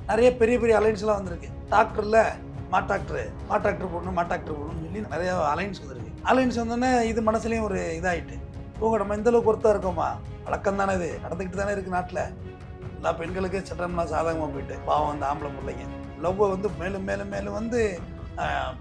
நிறைய பெரிய பெரிய அலைன்ஸ்லாம் வந்திருக்கு. டாக்டர்ல மா டாக்டர் போடணும்னு சொல்லி நிறைய அலைன்ஸ் வந்திருக்கு. அலைன்ஸ் வந்தோடனே இது மனசுலேயும் ஒரு இதாகிட்டு, நம்ம இந்த அளவுக்கு ஒருத்தா இருக்கோமா, வழக்கம் தானே இது நடந்துக்கிட்டு தானே இருக்குது நாட்டில். எல்லா பெண்களுக்கு சட்டம்லாம் சாதகமாக போயிட்டு பாவம் அந்த ஆம்பளை பிள்ளைங்க லவ்வை வந்து மேலும் மேலும் மேலும் வந்து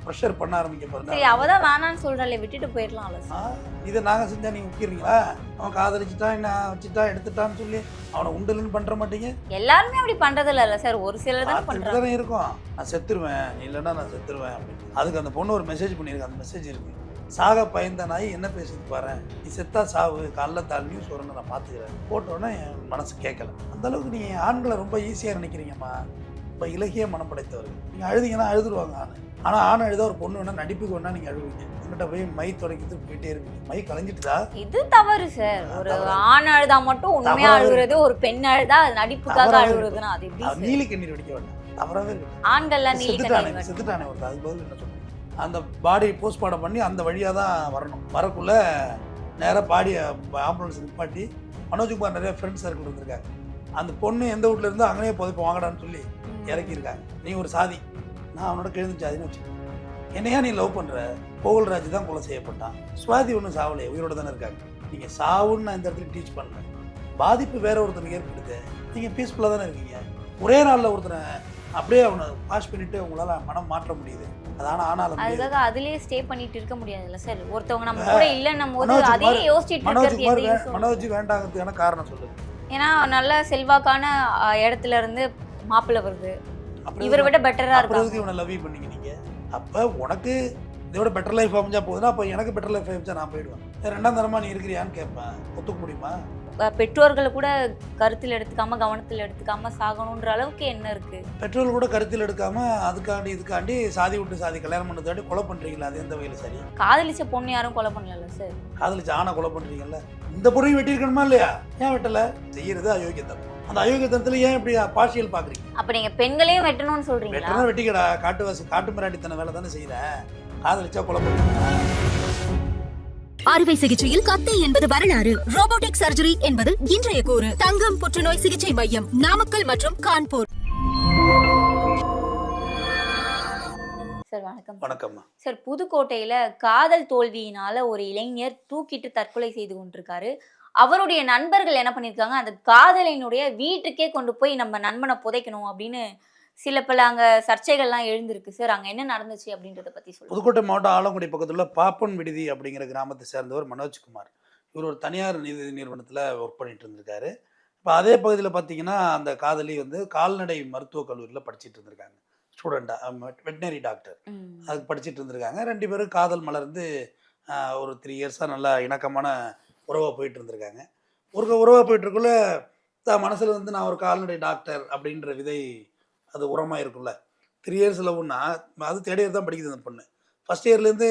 ப்ரெஷர் பண்ண ஆரம்பிக்க பாருங்க. சரி, அவ தான் வேணான்னு சொல்றாளே, விட்டுட்டு போயிடலாம்ல சார். இதை நாங்கள் செஞ்சால் நீங்கள் முக்கியறீங்களா? அவன் காதலிச்சுட்டான், என்ன வச்சுட்டான், எடுத்துட்டான்னு சொல்லி அவனை உண்டுலன்னு பண்ணுற மாட்டீங்க. எல்லாருமே அப்படி பண்றது இல்ல சார், ஒரு சிலர் தான் பண்றாங்க. தானே இருக்கும், நான் செத்துருவேன் இல்லைன்னா நான் செத்துருவேன் அப்படின்னு. அதுக்கு அந்த பொண்ணு ஒரு மெசேஜ் பண்ணியிருக்கு. அந்த மெசேஜ் இருக்கு, சாக பயந்த நாய் என்ன பேசுது பாரு, நீ செத்தா சாவு, காலைல தாள் நியூஸ் வரும்னு நான் பார்த்துக்கிறேன் போட்டோன்னே என் மனசு கேட்கல. அந்த அளவுக்கு நீங்கள் ஆண்களை ரொம்ப ஈஸியாக நினைக்கிறீங்கம்மா. ரொம்ப இலகிய மனம் படைத்தவர்கள். நீங்கள் அழுதிங்கன்னா அழுதுருவாங்க ஆண். ஆனால் ஆண் அழுதா ஒரு பொண்ணு வேணா நடிப்புக்கு வேணா நீங்கள் அழுவீங்க. என்கிட்ட போய் மை தொடக்கிட்டு போயிட்டே இருப்பீங்க. மை கலைஞ்சிட்டுதா? இது தவறு சார். ஒரு ஆண் அழுதா மட்டும் உண்மையா அழுகுறது, ஒரு பெண் அழுதா நடிப்புக்காக அழுகுறதுன்னா அது எப்படி? நீலி கண்ணீர் வெடிக்க வேண்டாம், தவறாவே இருக்கு. ஆண்கள்லாம் நீலி கண்ணீர் செத்துட்டானே ஒருத்தர், அது பதில் என்ன சொல்றேன். அந்த பாடி போஸ்ட்மார்ட்டம் பண்ணி அந்த வழியாக தான் வரணும். வரக்குள்ள நேராக பாடியை ஆம்புலன்ஸ் நிப்பாட்டி மனோஜ்குமார் நிறைய ஃப்ரெண்ட்ஸ் சர்க்கிள் இருந்திருக்காங்க. அந்த பொண்ணு எந்த வீட்டில் இருந்தோ அங்கேயே புதைப்ப வாங்கடான்னு சொல்லி இறக்கியிருக்காங்க. நீ ஒரு சாதி, நான் அவனோட கிழந்து சாதின்னு வச்சுக்கேன். என்னையா நீ லவ் பண்ணுற? கோகுல்ராஜ் தான் கொலை செய்யப்பட்டான், சுவாதி ஒன்றும் சாவலையே, உயிரோட தானே இருக்காங்க. நீங்கள் சாவுன்னு நான் இந்த இடத்துல டீச் பண்ணேன். பாதிப்பு வேற ஒருத்தனுக்கு ஏற்படுது, நீங்கள் பீஸ்ஃபுல்லாக தானே இருக்கீங்க. ஒரே நாளில் ஒருத்தனை அப்படியே அவனை வாஷ் பண்ணிட்டு உங்களால் மனம் மாற்ற முடியுது. ஆனாலும் அதுக்காக அதுலயே ஸ்டே பண்ணிட்டு இருக்க முடியாதுல்ல சார். ஒருத்தவங்க நம்ம கூட இல்லன்னும் போது அதே யோசிச்சுட்டு இருக்கிறது. மனோஜ் வேண்டாங்கிறதுக்கான காரணம் சொல்லுங்க. ஏன்னா நல்ல செல்வாக்கான இடத்துல இருந்து மாப்பிள்ளை வருது, இவரை விட பெட்டரா இருக்கு. இவனை லவ் பண்ணீங்க நீங்க. அப்ப உனக்கு இதோட பெட்டர் லைஃப் அமைஞ்சா போதுன்னா அப்ப எனக்கு பெட்டர் லைஃப் அமைஞ்சா நான் போயிடுவேன். ரெண்டாம் தரமா நீ இருக்கிறியான்னு கேட்பேன். ஒத்துக்க முடியுமா? பெற்றோர்களை கூட கருத்தில் எடுத்துக்காம கவனத்தில் எடுத்துக்காம சாகணுன்ற அளவுக்கு என்ன இருக்கு? பெற்றோர்கள் கூட கருத்தில் எடுக்காம அதுக்காண்டி இதுக்காண்டி சாதி விட்டு சாதி கல்யாணம் பண்ணதாண்டி கொலை பண்றீங்களா? அது எந்த வகையில சரி? காதலிச்ச பொண்ணு யாரும் கொலை பண்ணல சார். காதலிச்ச ஆணை கொலை பண்றீங்கல்ல, இந்த பொண்ணையும் வெட்டி இருக்கணுமா இல்லையா? ஏன் வெட்டல? செய்யறது அயோக்கியத்தனம். அந்த அயோக்கியத்தனத்துல ஏன் இப்படி பார்ஷியல் பாக்குறீங்க? அப்ப நீங்க பெண்களையும் வெட்டணும்னு சொல்றீங்களா? வெட்டணும், வெட்டிக்கடா. காட்டு மிராட்டித்தன வேலை தானே செய்யற. காதலிச்சா கொலை பண்ணுறீங்க. அறுவை சிகிச்சையில் கத்தை என்பது வரலாறு, ரோபோட்டிக் சர்ஜரி என்பது இன்றைய கூறு. தங்கம் புற்றுநோய் சிகிச்சை மையம், நாமக்கல் மற்றும் கான்பூர். சார் வணக்கம். வணக்கம்மா. சார், புதுக்கோட்டையில காதல் தோல்வியினால ஒரு இளைஞர் தூக்கிட்டு தற்கொலை செய்து கொண்டிருக்காரு. அவருடைய நண்பர்கள் என்ன பண்ணியிருக்காங்க, அந்த காதலினுடைய வீட்டுக்கே கொண்டு போய் நம்ம நண்பனை புதைக்கணும் அப்படின்னு சில பல அங்கே சர்ச்சைகள்லாம் எழுந்திருக்கு சார். அங்கே என்ன நடந்துச்சு அப்படின்றத பற்றி சொல்லுங்கள். புதுக்கோட்டை மாவட்டம் ஆலங்குடி பக்கத்தில் பாப்பன் விடுதி அப்படிங்கிற கிராமத்தை சேர்ந்தவர் மனோஜ்குமார். இவர் ஒரு தனியார் நிதி நிறுவனத்தில் ஒர்க் பண்ணிட்டு இருந்திருக்காரு. இப்போ அதே பகுதியில் பார்த்தீங்கன்னா அந்த காதலி வந்து கால்நடை மருத்துவக் கல்லூரியில் படிச்சுட்டு இருந்திருக்காங்க. ஸ்டூடெண்ட்டாக வெட்டினரி டாக்டர் அதுக்கு படிச்சுட்டு இருந்திருக்காங்க. ரெண்டு பேரும் காதல் மலர்ந்து ஒரு 3 இயர்ஸாக நல்லா இணக்கமான உறவாக போயிட்டு இருந்திருக்காங்க. உறவாக போயிட்டுருக்குள்ள மனசில் வந்து நான் ஒரு கால்நடை டாக்டர் அப்படின்ற விதை அது உரமாக இருக்கும்ல. 3 இயர்ஸ் லவ்னா அது 3rd இயர் தான் படிக்குது அந்த பொண்ணு. ஃபஸ்ட் இயர்லேருந்து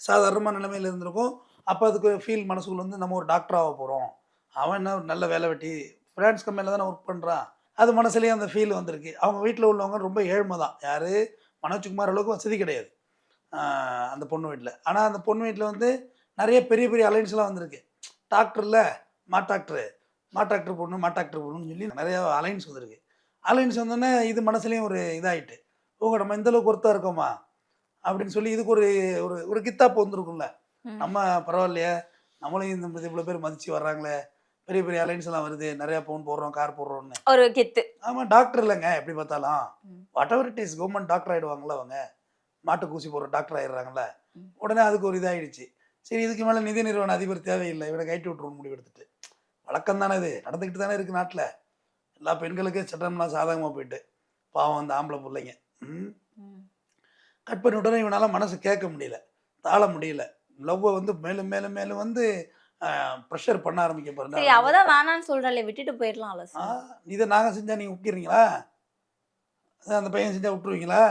சாதாரணமாக நிலைமையில் இருந்திருக்கும். அப்போ அதுக்கு ஃபீல் மனசுக்குள்ள வந்து நம்ம ஒரு டாக்டராக போகிறோம், அவன் என்ன நல்ல வேலை வெட்டி ஃபினான்ஸ் கம்பெனியில் தானே ஒர்க் பண்ணுறான், அது மனசுலேயே அந்த ஃபீல் வந்திருக்கு. அவங்க வீட்டில் உள்ளவங்க ரொம்ப ஏழ்மை தான். யார்? மனோஜ்குமார் அளவுக்கு வசதி கிடையாது அந்த பொண்ணு வீட்டில். ஆனால் அந்த பொண்ணு வீட்டில் வந்து நிறைய பெரிய பெரிய அலைன்ஸ்லாம் வந்திருக்கு. டாக்டரில் மா டாக்டர் பொண்ணுன்னு சொல்லி நிறைய அலைன்ஸ் வந்திருக்கு. அலைன்ஸ் வந்தோடனே இது மனசுலேயும் ஒரு இதாகிட்டு, நம்ம இந்த அளவுக்கு ஒருத்தா இருக்கோமா அப்படின்னு சொல்லி இதுக்கு ஒரு ஒரு கித்தாப்பு வந்துருக்கும்ல. நம்ம பரவாயில்லையே, நம்மளையும் இந்த இவ்வளோ பேர் மதிச்சு வர்றாங்களே, பெரிய பெரிய அலைன்ஸ் எல்லாம் வருது, நிறைய பவுன் போடுறோம், கார் போடுறோம்னு ஒரு கெத்து. ஆமாம், டாக்டர் இல்லைங்க எப்படி பார்த்தாலும். Whatever it is, government doctor ஆகிடுவாங்களா அவங்க, மாட்டுக்கு ஊசி போடுற டாக்டர் ஆகிடுறாங்களே. உடனே அதுக்கு ஒரு இதாகிடுச்சு. சரி, இதுக்கு மேலே நிதி நிறுவன அதிபர் தேவையில்லை, இவனை கைட்டு விட்டுருவோம் முடிவு எடுத்துட்டு. வழக்கம் தானே இது நடந்துக்கிட்டு தானே இருக்குது நாட்டில். எல்லா பெண்களுக்கு சட்டம்லாம் சாதகமாக போயிட்டு பாவம் அந்த ஆம்பளை பிள்ளைங்க கட் பண்ணி விட்டோன்னா இவனால மனசு கேட்க முடியல, தாழ முடியல. லவ்வை வந்து மேலும் மேலும் மேலும் வந்து ப்ரெஷர் பண்ண ஆரம்பிக்க பாருங்க. அவதான் வேணான்னு சொல்றாளே, விட்டுட்டு போயிடலாம்ல சார். இதை நாங்கள் செஞ்சால் நீங்கள் விட்டுறீங்களா? அந்த பையன் செஞ்சால் விட்டுருவீங்களா?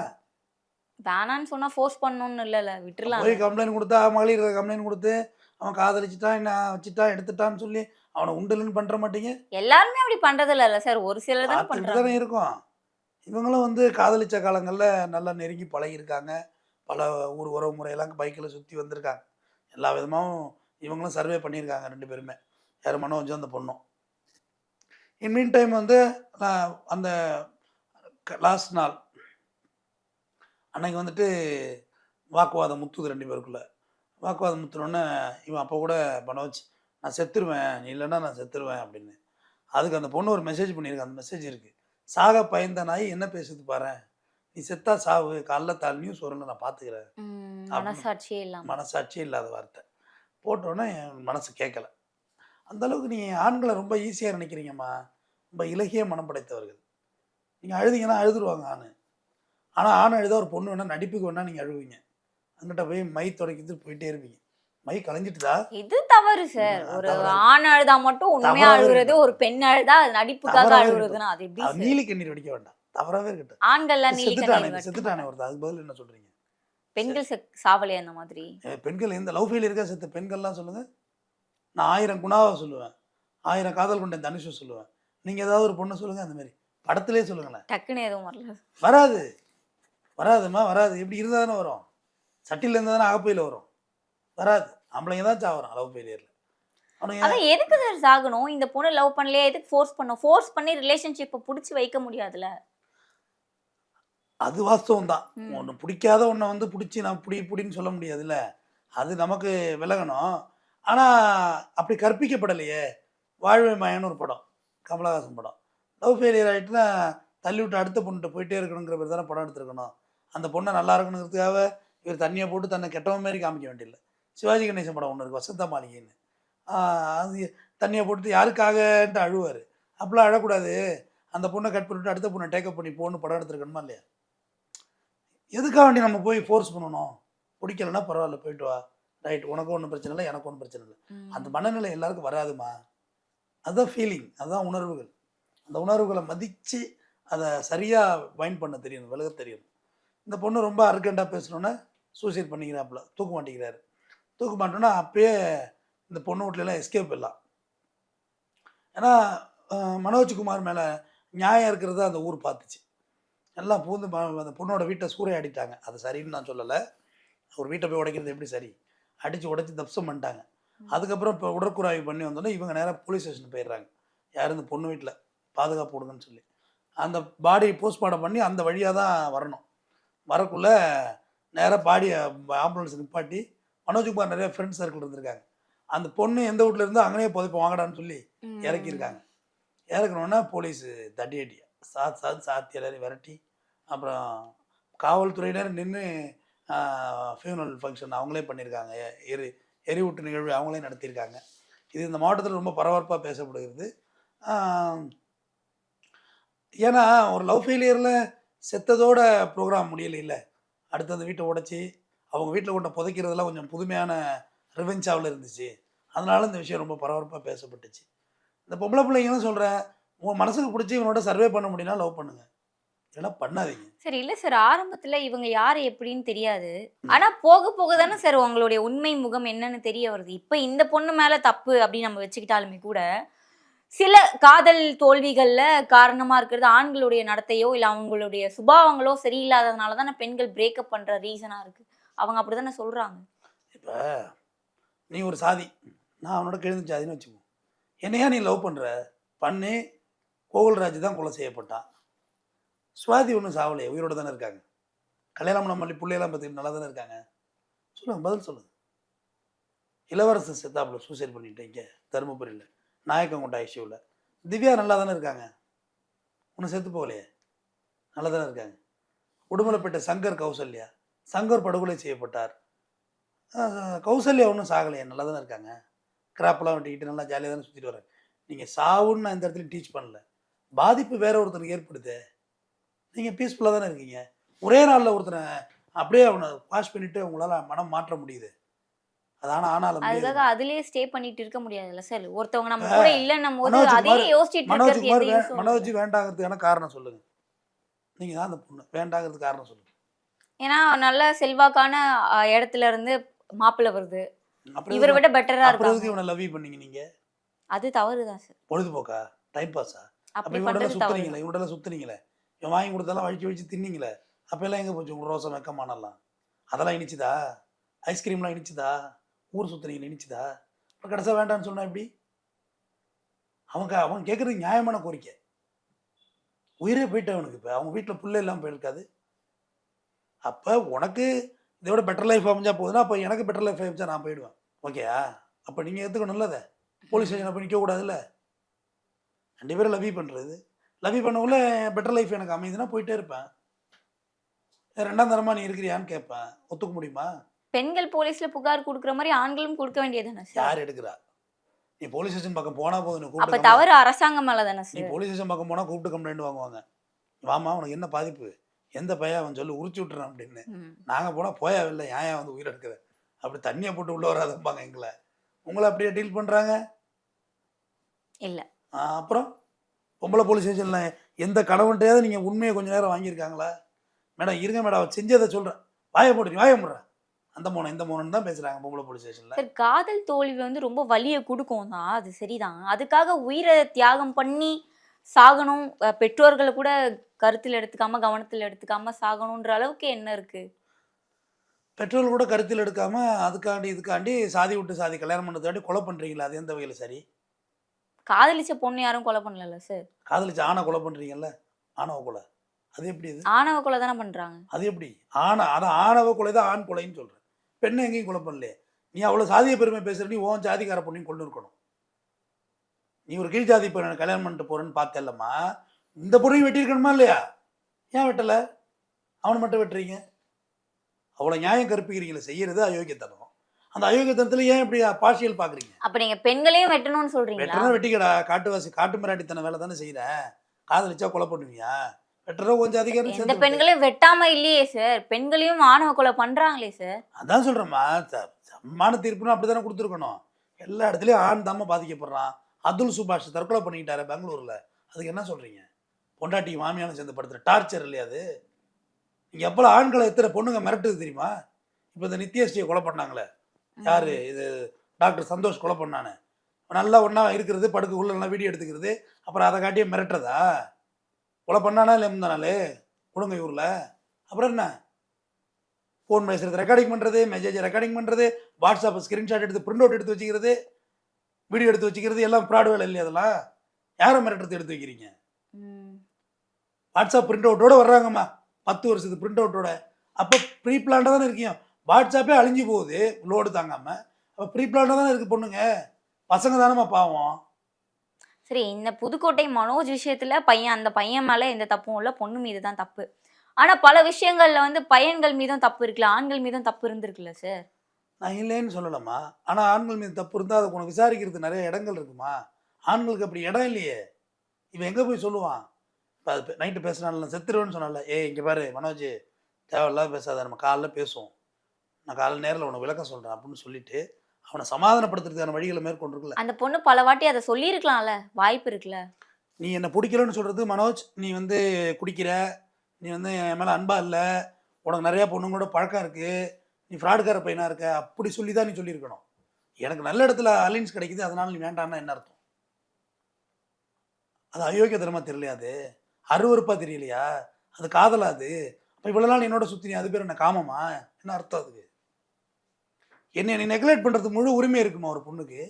வேணான்னு சொன்னா ஃபோர்ஸ் பண்ணணும்னு இல்லைல்ல, விட்டுறலாம். போய் கம்ப்ளைண்ட் கொடுத்தா மகளிர் கம்ப்ளைண்ட் கொடுத்து அவன் காதலிச்சுட்டான், என்ன வச்சுட்டான், எடுத்துட்டான்னு சொல்லி அவனை உண்டுலன்னு பண்ணுற மாட்டீங்க? எல்லாருமே அப்படி பண்றது இல்ல சார், ஒரு சிலர் தான் பண்றாங்க. இருக்கும். இவங்களும் வந்து காதலிச்ச காலங்களில் நல்லா நெருங்கி பழகியிருக்காங்க. பல ஊர் உறவு முறையெல்லாம் பைக்கில் சுற்றி வந்திருக்காங்க. எல்லா விதமாகவும் இவங்களும் சர்வே பண்ணியிருக்காங்க 2 பேருமே, யார் மனோஜும் அந்த பொண்ணும். இன் மீன் டைம் வந்து அந்த லாஸ்ட் நாள் அன்னைக்கு வந்துட்டு வாக்குவாதம் முத்துது 2 பேருக்குள்ள. வாக்குவாதம் முத்துனோடனே இவன் அப்போ கூட மனோஜ் நான் செத்துருவேன், நீ இல்லைன்னா நான் செத்துருவேன் அப்படின்னு. அதுக்கு அந்த பொண்ணு ஒரு மெசேஜ் பண்ணியிருக்கு. அந்த மெசேஜ் இருக்குது, சாக பயந்த நாய் என்ன பேசுது பாரேன், நீ செத்தா சாவு, காலைல நியூஸ் வரும்ல நான் பார்த்துக்கிறேன். மனசாட்சியே இல்லாம. மனசாட்சியே இல்லாத வார்த்தை போட்டோன்னே என் மனசு கேட்கல. அந்த அளவுக்கு நீங்கள் ஆண்களை ரொம்ப ஈஸியாக நினைக்கிறீங்கம்மா. ரொம்ப இலகிய மனம் படைத்தவர்கள். நீங்கள் அழுதிங்கன்னா அழுதுருவாங்க ஆண். ஆனால் ஆண் அழுதா ஒரு பொண்ணு வேணால் நடிப்புக்கு வேணால் நீங்கள் அழுவீங்க. அங்கிட்ட போய் மை தொடக்கிட்டு போயிட்டே இருப்பீங்க. மை கலைஞ்சிட்டுதா இது தவறு சார். ஒரு ஆண் அழுதா மட்டும் உண்மையா அழுகுறது, ஒரு பெண் அழுதா அது நடிப்புக்காக அழுகுறதுன்னா அது எப்படி சார்? நீலி கண்ணீர் வடிக்க வேண்டாம், தவறாவே இருக்கட்டும். ஆண்கள்லாம் நீலி கண்ணீர் செத்துட்டானே ஒருத்தர், அதுக்கு பதில் என்ன சொல்றீங்க? பெண்கள் சாவலே அந்த மாதிரி. பெண்கள் எந்த லவ் ஃபெயிலியர் இருக்கா செத்த பெண்கள்லாம் சொல்லுங்க. நான் 1000 குணாவை சொல்லுவேன், 1000 காதல் கொண்ட தனுஷை சொல்லுவேன். நீங்க ஏதாவது ஒரு பொண்ணு சொல்லுங்க, அந்த மாதிரி படத்திலே சொல்லுங்களேன். டக்குன்னு எதுவும் வரல. வராது, வராதுமா, வராது. எப்படி இருந்தா தானே வரும்? சட்டியில் இருந்தா தானே அகப்பையில் வரும். வராது. ஆம்பளைங்க தான் சாவறான் லவ் ஃபெயிலியர்ல. அதான் எதுக்கு சார் சாகணும்? இந்த பொண்ணு லவ் பண்ணலையே, எதுக்கு ஃபோர்ஸ் பண்ணோம்? ஃபோர்ஸ் பண்ணி ரிலேஷன்ஷிப்பை பிடிச்சி வைக்க முடியாதுல்ல. அது வாஸ்தவம் தான். ஒன்று பிடிக்காத ஒன்றை வந்து பிடிச்சி நான் பிடின்னு சொல்ல முடியாதுல்ல. அது நமக்கு விலகணும். ஆனால் அப்படி கற்பிக்கப்படலையே. வாழ்வை மாயன்னு ஒரு படம், கமலஹாசன் படம். லவ் ஃபெயிலியர் ஆகிட்டுனா தள்ளி விட்டு அடுத்த பொண்ணுகிட்ட போயிட்டே இருக்கணுங்கிற பேர் தானே படம் எடுத்துருக்கணும். அந்த பொண்ணை நல்லா இருக்கணுங்கிறதுக்காக இவர் தண்ணியை போட்டு தன்னை கெட்டவன் மாதிரி காமிக்க வேண்டியதில்லை. சிவாஜி கணேசன் படம் ஒன்று இருக்குது, வசந்த மாளிகைன்னு. அது தண்ணியை போட்டு யாருக்காகன்ட்டு அழுவார். அப்படிலாம் அழக்கூடாது. அந்த பொண்ணை கட் பண்ணிவிட்டு அடுத்த பொண்ணை டேக்கப் பண்ணி போன்னு படம் எடுத்துருக்கணுமா இல்லையா? எதுக்காக வேண்டி நம்ம போய் ஃபோர்ஸ் பண்ணணும்? பிடிக்கலன்னா பரவாயில்ல, போயிட்டு வா, ரைட், உனக்கும் ஒன்றும் பிரச்சனை இல்லை, எனக்கும் ஒன்றும் பிரச்சனை இல்லை. அந்த மனநிலை எல்லாருக்கும் வராதுமா. அதுதான் ஃபீலிங், அதுதான் உணர்வுகள். அந்த உணர்வுகளை மதித்து அதை சரியாக வைண்ட் பண்ண தெரியணும், விலக தெரியணும். இந்த பொண்ணு ரொம்ப அர்ஜென்ட்டாக பேசணுன்னா சூசைட் பண்ணிக்கிறாப்புல, தூக்க மாட்டேங்கிறாரு. தூக்க மாட்டோன்னா அப்பயே இந்த பொண்ணு வீட்டிலலாம் எஸ்கேப் எல்லாம். ஏன்னா மனோஜ்குமார் மேலே நியாயம் இருக்கிறத அந்த ஊர் பார்த்துச்சு. எல்லாம் பூந்து அந்த பொண்ணோட வீட்டை சூறையாடிட்டாங்க. அது சரின்னு நான் சொல்லலை. ஒரு வீட்டை போய் உடைக்கிறது எப்படி சரி? அடித்து உடைச்சி தப்சம் பண்ணிட்டாங்க. அதுக்கப்புறம் இப்போ உடற்குறாய்வு பண்ணி வந்தோன்னே இவங்க நேராக போலீஸ் ஸ்டேஷன் போயிடுறாங்க. யார்? இந்த பொண்ணு வீட்டில் பாதுகாப்பு கொடுங்கன்னு சொல்லி. அந்த பாடி போஸ்ட்மார்ட்டம் பண்ணி அந்த வழியாக தான் வரணும். வரக்குள்ளே நேராக பாடியை ஆம்புலன்ஸ் நிப்பாட்டி, மனோஜ்குமார் நிறைய ஃப்ரெண்ட்ஸ் சர்க்கிள் இருந்திருக்காங்க. அந்த பொண்ணு எந்த வீட்டில் இருந்தால் அங்கேயே புதைப்போம் வாங்கடான்னு சொல்லி இறக்கியிருக்காங்க. இறக்கணுன்னா போலீஸு தடி சாத்தி எல்லாரையும் விரட்டி, அப்புறம் காவல்துறையினர் நின்று ஃபியூனல் ஃபங்க்ஷன் அவங்களே பண்ணியிருக்காங்க. எரிவூட்டு நிகழ்வு அவங்களே நடத்தியிருக்காங்க. இது இந்த மாவட்டத்தில் ரொம்ப பரபரப்பாக பேசப்படுகிறது. ஏன்னா ஒரு லவ் ஃபெயிலியரில் செத்ததோட ப்ரோக்ராம் முடியலை. அடுத்து அந்த வீட்டை உடைச்சி அவங்க வீட்டில் கொண்ட புதைக்கிறதுலாம் கொஞ்சம் புதுமையான ரிவெஞ்சாவில் இருந்துச்சு. அதனால இந்த விஷயம் ரொம்ப பரபரப்பாக பேசப்பட்டுச்சு. இந்த பொம்பளை பிள்ளைங்கன்னு சொல்கிறேன், உங்கள் மனசுக்கு பிடிச்சி இவனோட சர்வே பண்ண முடியும்னா லவ் பண்ணுங்க, இல்லைன்னா பண்ணாதீங்க. சரி, இல்லை சார், ஆரம்பத்தில் இவங்க யார் எப்படின்னு தெரியாது. ஆனால் போக போக தானே சார் உங்களுடைய உண்மை முகம் என்னன்னு தெரிய வருது. இப்போ இந்த பொண்ணு மேலே தப்பு அப்படின்னு நம்ம வச்சுக்கிட்டாலுமே கூட சில காதல் தோல்விகளில் காரணமாக இருக்கிறது ஆண்களுடைய நடத்தையோ இல்லை அவங்களுடைய சுபாவங்களோ சரியில்லாததுனால தானே பெண்கள் பிரேக்கப் பண்ணுற ரீசனாக இருக்குது. அவங்க அப்படி தானே சொல்கிறாங்க. இப்போ நீ ஒரு சாதி, நான் அவனோட கிழந்து சாதின்னு வச்சுக்கோ. என்னையா நீ லவ் பண்ணுற? பண்ணி கோகுல்ராஜ் தான் கொலை செய்யப்பட்டான். சுவாதி ஒன்றும் சாவலையே, உயிரோடு தானே இருக்காங்க. கல்யாணம் பண்ண மல்லி பிள்ளையெல்லாம் பார்த்துக்கிட்டு நல்லா தானே இருக்காங்க. சொல்லுங்கள், பதில் சொல்லுங்கள். இளவரசன் செத்தாப்புல சூசைட் பண்ணிட்டேன் இங்கே தருமபுரியில் நாயக்கங்கோட்டை ஐசியூவில். திவ்யா நல்லா தானே இருக்காங்க, ஒன்றும் செத்து போகலையே, நல்லா தானே இருக்காங்க. உடுமலைப்பேட்டை சங்கர் படுகொலை செய்யப்பட்டார். கௌசல்யா ஒன்றும் சாகலையே, நல்லா தானே இருக்காங்க. கிராப்பெல்லாம் வெட்டிக்கிட்டு நல்லா ஜாலியாக தானே சுற்றிட்டு வராங்க. நீங்கள் சாவுன்னு நான் இந்த இடத்துல டீச் பண்ணல. பாதிப்பு வேற ஒருத்தனுக்கு ஏற்படுது, நீங்கள் பீஸ்ஃபுல்லாக தானே இருக்கீங்க. ஒரே நாளில் ஒருத்தனை அப்படியே அவனை வாஷ் பண்ணிவிட்டு உங்களால் மனம் மாற்ற முடியுது. அது ஆனாலும் அதுக்காக அதுலயே ஸ்டே பண்ணிட்டு இருக்க முடியாதுல்ல சார். ஒருத்தவங்க நம்ம கூட இல்லன்னும் போது அதே யோசிச்சுட்டு இருக்கிறது. மனோஜ் வேண்டாங்கிறதுக்கான காரணம் சொல்லுங்க. நீங்கள் தான் அந்த பொண்ணு வேண்டாங்கிறதுக்கு காரணம் சொல்லுங்க. ஏன்னா நல்ல செல்வாக்கான இடத்துல இருந்து மாப்பிள்ளை வருது, இவரை விட பெட்டரா இருக்கு. இவனை லவ் பண்ணீங்க நீங்க, அது தவறுதான் சார். பொழுதுபோக்கா, டைம் பாஸா? அப்ப இவனோட சுத்துறீங்களே, இவனோட சுத்துறீங்களே, இவன் வாங்கி கொடுத்தாலும் வழிச்சு தின்னீங்களே, அப்ப எல்லாம் எங்க போச்சு உங்க ரோசம் வெக்கமானலாம்? அதெல்லாம் இனிச்சுதா? ஐஸ்கிரீம்லாம் இனிச்சுதா? ஊர் சுத்துறீங்க இனிச்சுதா? இப்போ கடைசியாக வேண்டான்னு சொன்னா எப்படி? அவன் கேட்குறது நியாயமான கோரிக்கை. உயிரே போயிட்டு அவனுக்கு. இப்போ அவங்க வீட்டில் புள்ள இல்லாமல் போயிருக்காது. அப்போ உனக்கு இதை விட பெட்டர் லைஃப் அமைஞ்சா போகுதுன்னா, அப்போ எனக்கு பெட்டர் லைஃப் அமைச்சா நான் போயிடுவேன். ஓகேயா? அப்போ நீங்கள் எடுத்துக்கணும்ல அதை. போலீஸ் ஸ்டேஷனில் போய் நிற்கக்கூடாதுல்ல. 2 பேரும் லவ் பண்ணுறது. லவ் பண்ணக்குள்ள பெட்டர் லைஃப் எனக்கு அமையுதுன்னா போயிட்டே இருப்பேன். 2ஆம் தரமாக நீ இருக்கிறியான்னு கேட்பேன். ஒத்துக்க முடியுமா? பெண்கள் போலீஸ்ல புகார் கொடுக்குற மாதிரி ஆண்களும் கொடுக்க வேண்டியதுதானே சார்? யார் எடுக்கிறா? நீ போலீஸ் ஸ்டேஷன் பக்கம் போனால் போதும். அப்ப கூப்பிட்டு தவறு அரசாங்கம் மேல தானே நீ சார்? போலீஸ் ஸ்டேஷன் பக்கம் போனால் கூப்பிட்டு கம்ப்ளைண்ட் வாங்குவாங்க. வாமா உனக்கு என்ன பாதிப்பு, எந்த பையன் அவன் சொல்லி உரிச்சு விட்டுறான் அப்படின்னு. நாங்கள் போனால் போயா இல்லை, ஏன் வந்து உயிர் எடுக்கிற, அப்படி தண்ணியை போட்டு உள்ளே வராதம்பாங்க எங்களை. உங்களை அப்படியே டீல் பண்ணுறாங்க இல்ல. அப்புறம் பொம்பளை போலீஸ் ஸ்டேஷனில் எந்த கணவன்ட்டையாவது நீங்கள் உண்மையை கொஞ்சம் நேரம் வாங்கியிருக்காங்களா? மேடம் இருங்க மேடம், அவள் செஞ்சதை சொல்கிறேன், வாயை முடுறேன், அந்த மோனம் இந்த மோனன்னு தான் பேசுகிறாங்க பொம்பளை போலீஸ் ஸ்டேஷனில். சார், காதல் தோல்வி வந்து ரொம்ப வலியை கொடுக்கும் தான், அது சரிதான். அதுக்காக உயிரை தியாகம் பண்ணி சாகணும், பெற்றோர்களை கூட கருத்தில் எடுத்துக்காம கவனத்தில் எடுத்துக்காம சாகணுன்ற அளவுக்கு என்ன இருக்கு? பெற்றோர்கள் கூட கருத்தில் எடுக்காம அதுக்காண்டி இதுக்காண்டி சாதி விட்டு சாதி கல்யாணம் பண்ணதாண்டி கொலை பண்ணுறீங்களா? அது எந்த வகையில் சரி? காதலிச்ச பொண்ணு யாரும் கொலை பண்ணல சார். காதலிச்சு ஆணை கொலை பண்ணுறீங்கல்ல, ஆணவ கொலை. அது எப்படி? இது ஆணவ கொலை தானே பண்றாங்க. அது எப்படி? அதான் ஆணவ கொலை தான் ஆண் கொலைன்னு சொல்கிறேன். பெண்ணை எங்கேயும் கொலை பண்ணலையே. நீ அவ்வளோ சாதிய பெருமை பேசுகிற, நீ ஓன் ஜாதிக்கார பொண்ணையும் கொண்டு இருக்கணும். நீ ஒரு கீழ் ஜாதி பொண்ணை கல்யாணம் பண்ணிட்டு போகிறேன்னு பார்த்தேல்லம்மா, இந்த பொண்ணையும் வெட்டியிருக்கணுமா இல்லையா? ஏன் வெட்டலை? அவனை மட்டும் வெட்டுறீங்க. அவ்வளோ நியாயம் கற்பிக்கிறீங்களே, செய்யறது அயோக்கியத்தனம். அந்த அயோக்கியத்தனத்தில் ஏன் இப்படி பார்ஷியல் பார்க்குறீங்க? அப்ப நீங்க பெண்களையும் வெட்டணும்னு சொல்றீங்களா? வெட்டனா வெட்டிக்கடா, காட்டுவாசி காட்டு மிராட்டித்தன வேலை தானே செய்கிறேன். காதலிச்சா கொலை பண்ணுவியா? வெட்டுற கொஞ்சம் அதிகாரம் எந்த பெண்களையும் வெட்டாம இல்லையே சார், பெண்களையும் ஆணவ கொலை பண்றாங்களே சார். அதான் சொல்கிறேம்மா, சமமான தீர்ப்புன்னு அப்படி தானே கொடுத்துருக்கணும். எல்லா இடத்துலையும் ஆண் தாம பாதிக்கப்படுறான். அதுல் சுபாஷ் தற்கொலை பண்ணிக்கிட்டாரு பெங்களூரில். அதுக்கு என்ன சொல்கிறீங்க? பொண்டாட்டி மாமியாலும் சேர்ந்து படுத்துகிற டார்ச்சர் இல்லையா அது? நீங்கள் எப்போல்லாம் ஆண்களை எத்தனை பொண்ணுங்க மிரட்டுது தெரியுமா? இப்போ இந்த நித்யஸ்ரீயை கொலை பண்ணாங்களே, யார் இது, டாக்டர் சந்தோஷ் கொலை பண்ணானே, நல்லா ஒன்றா இருக்கிறது, படுக்க உள்ள நல்லா வீடியோ எடுத்துக்கிறது, அப்புறம் அதை காட்டியே மிரட்டுறதா? கொலை பண்ணானா இல்லை இருந்தானாலே கொடுங்க ஊரில். அப்புறம் என்ன? ஃபோன் பேசுகிறது ரெக்கார்டிங் பண்ணுறது, மெசேஜ் ரெக்கார்டிங் பண்ணுறது, வாட்ஸ்அப் ஸ்க்ரீன்ஷாட் எடுத்து பிரிண்ட் அவுட் எடுத்து வச்சுக்கிறது, வீடியோ எடுத்து வச்சுக்கிறது, எல்லாம் ஃப்ராட் வேலை இல்லையா? அதெல்லாம் யாரை மிரட்டுறது எடுத்து வைக்கிறீங்க? வாட்ஸ்அப் பிரிண்ட் அவுட்டோட வர்றாங்கம்மா, 10 வருஷத்துக்கு பிரிண்ட் அவுட்டோட. அப்போ ப்ரீ பிளான்டாக தானே இருக்கீங்க. வாட்ஸ்அப்பே அழிஞ்சு போகுது லோடு தாங்காமல். அப்போ ப்ரீ பிளான்டாக தானே இருக்குது பொண்ணுங்க. பசங்க தானேம்மா பாவம். சரி, இந்த புதுக்கோட்டை மனோஜ் விஷயத்துல அந்த பையன் மேல எந்த தப்பும் இல்லை, பொண்ணு மீது தான் தப்பு. ஆனா பல விஷயங்கள்ல வந்து பையன்கள் மீதும் தப்பு இருக்குல்ல, ஆண்கள் மீதும் தப்பு இருந்திருக்குல்ல சார்? நான் இல்லைன்னு சொல்லலாமா, ஆனால் ஆண்கள் மீது தப்பு இருந்தால் அதை உனக்கு விசாரிக்கிறது நிறைய இடங்கள் இருக்குமா? ஆண்களுக்கு அப்படி இடம் இல்லையே. இவன் எங்கே போய் சொல்லுவான்? இப்போ அது நைட்டு பேசுனால செத்துருவேன்னு சொன்னால, இங்கே பாரு மனோஜ், தேவையில்லாத பேசாத, நம்ம காலைல பேசுவோம், நான் காலைல நேரில் உனக்கு விளக்கம் சொல்கிறேன் அப்படின்னு சொல்லிட்டு அவனை சமாதானப்படுத்துறதுக்கான வழிகளை மேற்கொண்டிருக்குல்ல. அந்த பொண்ணு பல வாட்டி அதை சொல்லியிருக்கலாம்ல, வாய்ப்பு இருக்குல்ல. நீ என்னை பிடிக்கலன்னு சொல்கிறது மனோஜ், நீ வந்து குடிக்கிற, நீ வந்து என் மேலே அன்பா இல்லை, உனக்கு நிறையா பொண்ணுங்களோட பழக்கம் இருக்குது, நீ ஃப்ராடுக்கார பையனாக இருக்க, அப்படி சொல்லி தான் நீ சொல்லியிருக்கணும். எனக்கு நல்ல இடத்துல அலைன்ஸ் கிடைக்குது அதனால நீ வேண்டான்னா என்ன அர்த்தம்? அது அயோக்கியத்தனமாக தெரியலையா? அது அருவருப்பாக தெரியலையா? அது காதலாது? அப்போ இவ்வளோ நாள் என்னோட சுற்றி நீ அது பேர் என்ன காமமா? என்ன அர்த்தம் அதுக்கு? என்னை நீ நெக்லெக்ட் பண்ணுறதுக்கு முழு உரிமை இருக்குமா ஒரு பொண்ணுக்கு?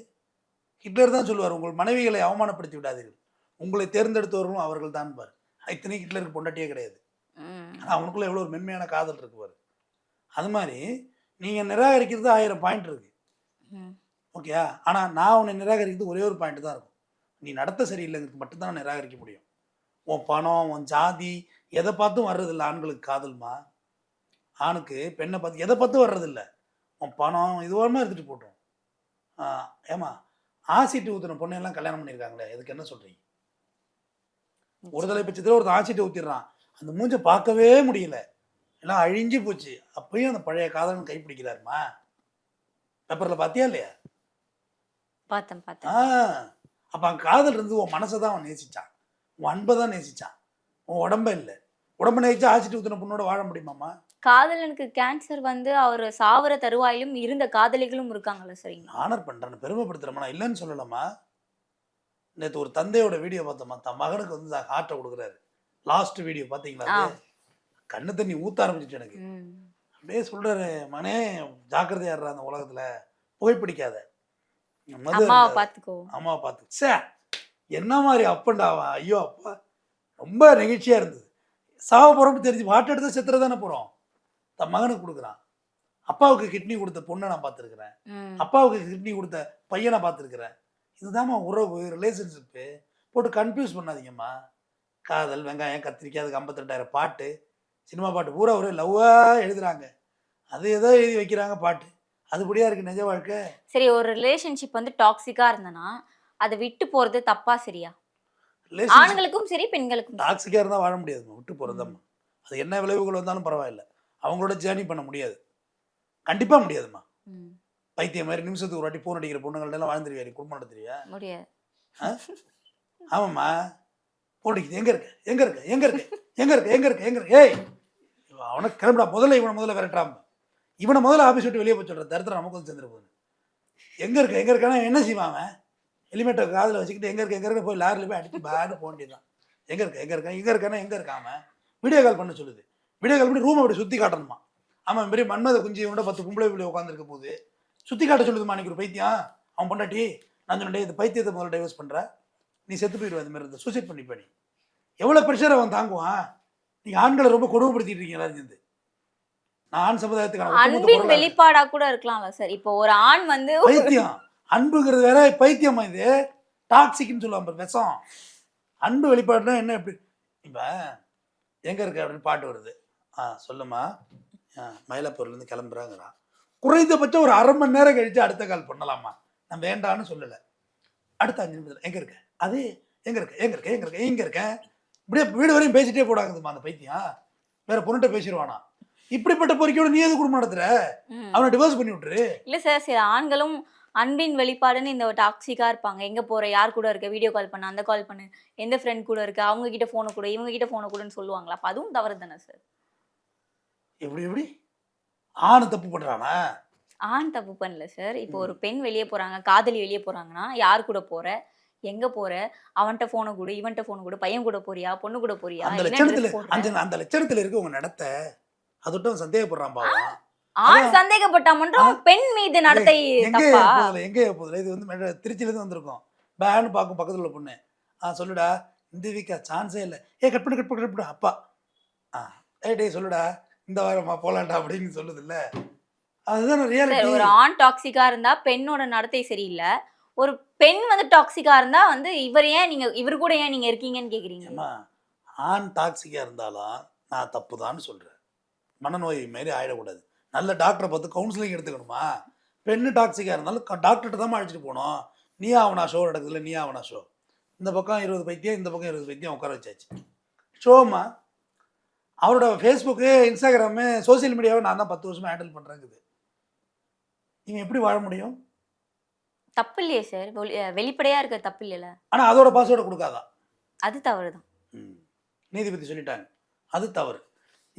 ஹிட்லர் தான் சொல்லுவார், உங்கள் மனைவிகளை அவமானப்படுத்தி விடாதீர்கள், உங்களை தேர்ந்தெடுத்தவர்களும் அவர்கள் தான் பார். இத்தனை ஹிட்லருக்கு பொண்டாட்டியே கிடையாது. ஆனால் அவனுக்குள்ள எவ்வளோ ஒரு மென்மையான காதல் இருக்குவார். அது மாதிரி நீங்கள் நிராகரிக்கிறது 1000 பாயிண்ட் இருக்குது, ஓகே. ஆனால் நான் உன்னை நிராகரிக்கிறது ஒரே ஒரு பாயிண்ட் தான் இருக்கும். நீ நடத்த சரியில்லைங்கிறது மட்டும்தான் நிராகரிக்க முடியும். உன் பணம், உன் ஜாதி, எதை பார்த்தும் வர்றதில்லை ஆண்களுக்கு காதல்மா. ஆணுக்கு பெண்ணை பார்த்து எதை பார்த்தும் வர்றதில்லை. உன் பணம் இதுவாருமா எடுத்துகிட்டு போட்டோம். ஏமா ஆசிட்டு ஊற்றுன பொண்ணையெல்லாம் கல்யாணம் பண்ணியிருக்காங்களே, இதுக்கு என்ன சொல்கிறீங்க? ஒரு தலை பட்சத்தில் ஒருத்தர் ஆசிட்டு ஊற்றிடுறான், அந்த மூஞ்சை பார்க்கவே முடியல, எல்லாம் அழிஞ்சு போச்சு. அப்பயும் அந்த பழைய காதலன் கைப்பிடிக்கிறாருமா. பேப்பரில் பார்த்தியா இல்லையா? பார்த்தேன். அப்போ அவன் காதல் இருந்து உன் மனசை தான் அவன் நேசிச்சான், உன் அன்பை தான் நேசிச்சான், உன் உடம்ப இல்லை. உடம்பு நேசிச்சா ஆசிட்டு ஊற்றின பொண்ணோட வாழ முடியுமாம்மா? காதலனுக்கு கேன்சர் வந்து அவர் சாவர தருவாயிலும் இருந்த காதலிகளும் இருக்காங்கல்ல சரிங்க. ஆனர் பண்ணுறேன்னு பெருமைப்படுத்துகிறேம்மா, நான் இல்லைன்னு சொல்லலாமா. நேற்று ஒரு தந்தையோட வீடியோ பார்த்தோம்மா, தன் மகனுக்கு வந்து ஹார்ட்டை கொடுக்குறாரு. லாஸ்ட் வீடியோ பார்த்தீங்களா? கண்ணு தண்ணி ஊற்ற ஆரம்பிச்சிட்டு எனக்கு. அப்படியே சொல்கிறாரு, மனே ஜாக்கிரதையா இருற, அந்த உலகத்தில் புகைப்பிடிக்காத, அம்மாவை பார்த்துக்கோ, அம்மாவை பார்த்து. சே என்ன மாதிரி அப்பண்டாவா? ஐயோ அப்பா, ரொம்ப நெகிழ்ச்சியாக இருந்தது. சாவ போகிறோம்னு தெரிஞ்சு வாட்டை எடுத்து செத்துற தானே போகிறோம். தன் மகனுக்கு கொடுக்குறான். அப்பாவுக்கு கிட்னி கொடுத்த பொண்ணை நான் பார்த்துருக்குறேன். அப்பாவுக்கு கிட்னி கொடுத்த பையனை பார்த்துருக்குறேன். இதுதாம்மா உறவு, ரிலேஷன்ஷிப்பு. போட்டு கன்ஃபியூஸ் பண்ணாதீங்கம்மா. காதல், வெங்காயம், கத்திரிக்காய், அதுக்கு 52,000 பாட்டு, சினிமா பாட்டு பூரா ஒரு லவ்வாக எழுதுறாங்க. அது ஏதோ எழுதி வைக்கிறாங்க பாட்டு. அதுபடியா இருக்கு நிஜ வாழ்க்கை. சரி, ஒரு ரிலேஷன்ஷிப் வந்து டாக்ஸிக்கா இருந்தனா அதை விட்டு போறது தப்பா சரியா? ஆண்களுக்கும் சரி பெண்களுக்கும். டாக்ஸிக்காக இருந்தால் வாழ முடியாதுமா, விட்டு போகிறதம்மா. அது என்ன விளைவுகள் வந்தாலும் பரவாயில்ல, அவங்களோட ஜேர்னி பண்ண முடியாது, கண்டிப்பாக முடியாதுமா. பைத்தியம் மாதிரி நிமிஷத்துக்கு ஒரு வாட்டி ஃபோன் அடிக்கிற பொண்ணுங்கள்டெல்லாம் வாழ்ந்துருவியா, நீ குடும்பம் நடத்துறியா? முடியாது. ஆமாம்மா, ஃபோன் அடிக்குது, எங்கே இருக்க எங்கே இருக்க எங்கே இருக்க எங்கே இருக்க எங்கே இருக்க எங்கே இருக்க, ஏய் அவனை கிளம்பிடா, இவனை விரட்டாம, இவனை முதல்ல ஆஃபீஸ் விட்டு வெளியே போய் சொல்கிற தரத்தில் நமக்கு வந்து சேர்ந்துரு போகுது. எங்கே இருக்கானா என்ன செய்வான் அவன்? ஹெலிமெட்டை காதில் வச்சுக்கிட்டு எங்கே இருக்க போய் லாரியில் போய் அடிச்சு பேடு போக வேண்டியதுதான். எங்கே இருக்கானா எங்கே இருக்கான் அவன்? வீடியோ கால் பண்ண சொல்லுது. வீடியோ கால் பண்ணி ரூமை அப்படி சுற்றி காட்டணுமா. ஆமாம், பெரிய மன்மத குஞ்சி இவனோட 10 பொம்பளை பிள்ளை உட்காந்துருக்க போது சுற்றி காட்ட சொல்லுதுமா. அன்றைக்கி ஒரு பைத்தியம் அவன் பொண்டாட்டி, நான் சொன்னேன் இந்த பைத்தியத்தை முதல்ல டைவர்ஸ் பண்ணுற, நீ செத்து போயிடுவா, இந்த மாதிரி இருந்த சூசைட் பண்ணிப்பா. நீ எவ்வளோ ப்ரெஷர் அவன் தாங்குவான்? நீங்கள் ஆண்களை ரொம்ப கொடுமைப்படுத்திட்டு இருக்கீங்க எல்லாரும் சேர்ந்து. நான் ஆண் சமுதாயத்துக்கான அன்பின் வெளிப்பாடா கூட இருக்கலாம்ல சார். இப்போ ஒரு ஆண் வந்து பைத்தியம், அன்புங்கிறது வேற, பைத்தியமா இது டாக்ஸிக்னு சொல்லுவாங்க விஷம். அன்பு வெளிப்பாடுனா என்ன? எப்படி இப்போ எங்கே இருக்க அப்படின்னு பாட்டு வருது, சொல்லுமா, மயிலாப்பூர்லேருந்து கிளம்புறாங்கிறான். குறைந்தபட்சம் ஒரு அரை மணி நேரம் கழித்து அடுத்த கால் பண்ணலாமா? நான் வேண்டான்னு சொல்லலை. அடுத்த 5 நிமிஷத்தில் எங்கே இருக்க, அது எங்கே இருக்கேன் இப்படியே வீடு வரையும் பேசிட்டே போடாங்குதுமா அந்த பைத்தியம். வேற பொண்ணுகிட்ட பேசிடுவானா? இப்படிப்பட்ட பொறுக்கையோட நீ எது குடும்பம் நடத்துற? அவனை டிவோர்ஸ் பண்ணி விட்டுரு. இல்ல சார், சில ஆண்களும் அன்பின் வெளிப்பாடுன்னு இந்த டாக்ஸிக்கா இருப்பாங்க. எங்க போற, யார் கூட இருக்க, வீடியோ கால் பண்ணு, அந்த கால் பண்ணு, எந்த ஃப்ரெண்ட் கூட இருக்க, அவங்க கிட்ட போனை கூட, இவங்க கிட்ட போனை கூடன்னு சொல்லுவாங்களா? அப்ப அதுவும் தவறு தானே சார்? எப்படி ஆண் தப்பு பண்றானா? ஆண் தப்பு பண்ணல சார். இப்போ ஒரு பெண் வெளியே போறாங்க, காதலி வெளியே போறாங்கன்னா, யார் கூட போற, எங்க போற, அவன்கிட்ட போனை கூட, இவன்கிட்ட போனை கூட, பையன் கூட போறியா, பொண்ணு கூட போறியா, அந்த லட்சணத்துல இருக்கு உங்க நடத்தை. அதோட சந்தேகப்படுறான் பாவம். ஆண் சந்தேகப்பட்டா மட்டும் பெண் மீது நடத்தை தப்பா? எங்கே போதுல, இது வந்து திருச்சியில இருந்து வந்திருக்கோம். பேன்னு பார்க்கும் பக்கத்துல உள்ள பொண்ணு. சொல்லுடா, இந்த வீக்கா சான்ஸே இல்லை. கட் பண்ணு அப்பா. டே சொல்லுடா, இந்த வாரமா போலாண்டா அப்படின்னு சொல்லுது இல்ல. அதுதான் ரியாலிட்டி. ஒரு ஆண் டாக்ஸிக்கா இருந்தா பெண்ணோட நடத்தை சரியில்லை, ஒரு பெண் வந்து டாக்ஸிக்கா இருந்தா வந்து இவரு கூட ஏன் நீங்க இருக்கீங்கன்னு கேக்குறீங்க. ஆண் டாக்ஸிக்கா இருந்தாலும் நான் தப்புதான்னு சொல்றேன். மனநோய் மாரி ஆயிடக்கூடாது. நல்ல டாக்டரை பார்த்து கவுன்சிலிங் எடுத்துக்கணுமா? பெண்ணு டாக்ஸிக்காக இருந்தாலும் டாக்டர்கிட்ட தான் அழைச்சிட்டு போகணும். நீ ஆவனா ஷோ நடக்குதுல்ல, நீ ஆவனா ஷோ. இந்த பக்கம் 20 பைத்தியம், இந்த பக்கம் 20 பைத்தியம் உட்கார வச்சாச்சு. ஷோமா அவரோட ஃபேஸ்புக்கு, இன்ஸ்டாகிராமு, சோசியல் மீடியாவை நான் தான் 10 வருஷமாக ஹேண்டில் பண்ணுறேங்குது. நீங்கள் எப்படி வாழ முடியும்? தப்பு இல்லையே சார், வெளிப்படையாக இருக்க தப்பு இல்லைல்ல. ஆனால் அதோட பாஸ்வேர்டை கொடுக்காதான், அது தவறு தான். நீதிபதி சொல்லிட்டாங்க, அது தவறு.